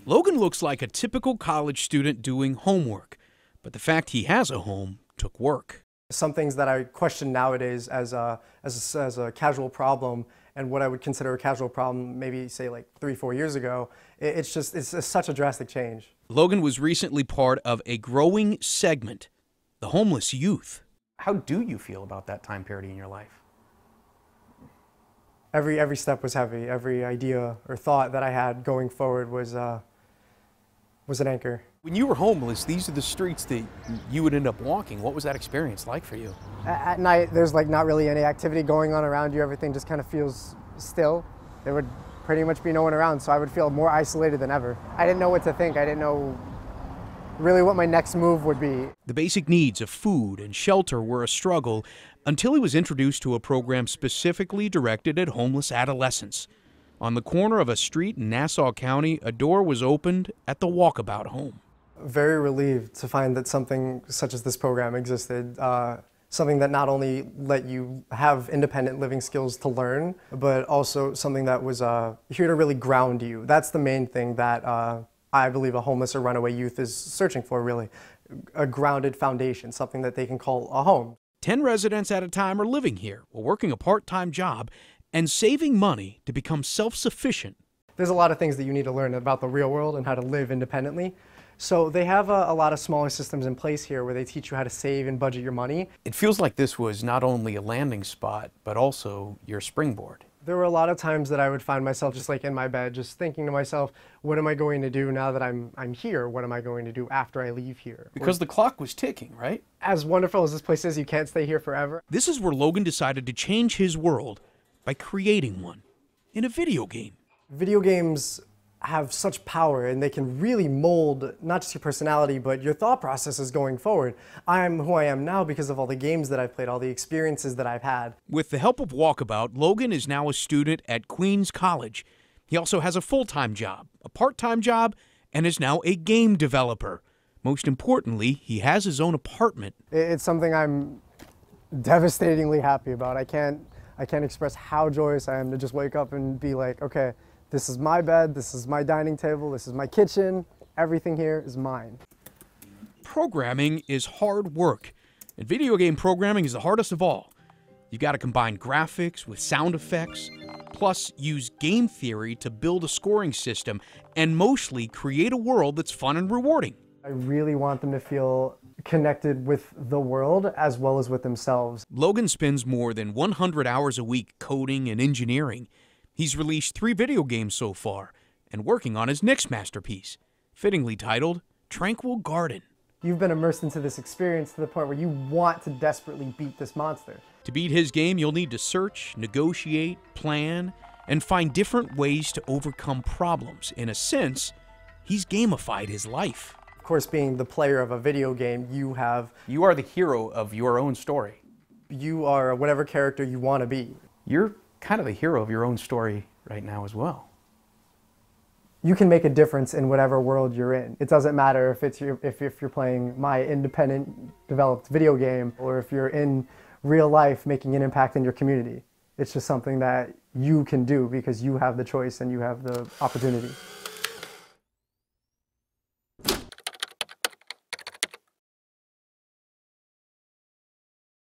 Logan looks like a typical college student doing homework, but the fact he has a home took work. Some things that I question nowadays as a casual problem, and what I would consider a casual problem maybe say like 3-4 years ago, it's such a drastic change. Logan was recently part of a growing segment, the homeless youth. How do you feel about that time period in your life? Every step was heavy. Every idea or thought that I had going forward was an anchor. When you were homeless, these are the streets that you would end up walking. What was that experience like for you? At night, there's like not really any activity going on around you. Everything just kind of feels still. There would pretty much be no one around, so I would feel more isolated than ever. I didn't know what to think. I didn't know really what my next move would be. The basic needs of food and shelter were a struggle until he was introduced to a program specifically directed at homeless adolescents. On the corner of a street in Nassau County, a door was opened at the Walkabout home. Very relieved to find that something such as this program existed. Something that not only let you have independent living skills to learn, but also something that was here to really ground you. That's the main thing that I believe a homeless or runaway youth is searching for, really. A grounded foundation, something that they can call a home. 10 residents at a time are living here while working a part-time job and saving money to become self-sufficient. There's a lot of things that you need to learn about the real world and how to live independently. So they have a lot of smaller systems in place here where they teach you how to save and budget your money. It feels like this was not only a landing spot, but also your springboard. There were a lot of times that I would find myself just like in my bed, just thinking to myself, what am I going to do now that I'm here? What am I going to do after I leave here? Because the clock was ticking, right? As wonderful as this place is, you can't stay here forever. This is where Logan decided to change his world by creating one in a video game. Video games have such power, and they can really mold not just your personality, but your thought processes going forward. I'm who I am now because of all the games that I've played, all the experiences that I've had. With the help of Walkabout, Logan is now a student at Queens College. He also has a full-time job, a part-time job, and is now a game developer. Most importantly, he has his own apartment. It's something I'm devastatingly happy about. I can't express how joyous I am to just wake up and be like, okay, this is my bed, this is my dining table, this is my kitchen, everything here is mine. Programming is hard work, and video game programming is the hardest of all. You've got to combine graphics with sound effects, plus use game theory to build a scoring system, and mostly create a world that's fun and rewarding. I really want them to feel connected with the world as well as with themselves. Logan spends more than 100 hours a week coding and engineering. He's released 3 video games so far, and working on his next masterpiece, fittingly titled Tranquil Garden. You've been immersed into this experience to the point where you want to desperately beat this monster. To beat his game, you'll need to search, negotiate, plan, and find different ways to overcome problems. In a sense, he's gamified his life. Of course, being the player of a video game, you are the hero of your own story. You are whatever character you want to be. You're kind of the hero of your own story right now as well. You can make a difference in whatever world you're in. It doesn't matter if you're playing my independent developed video game or if you're in real life making an impact in your community. It's just something that you can do because you have the choice and you have the opportunity.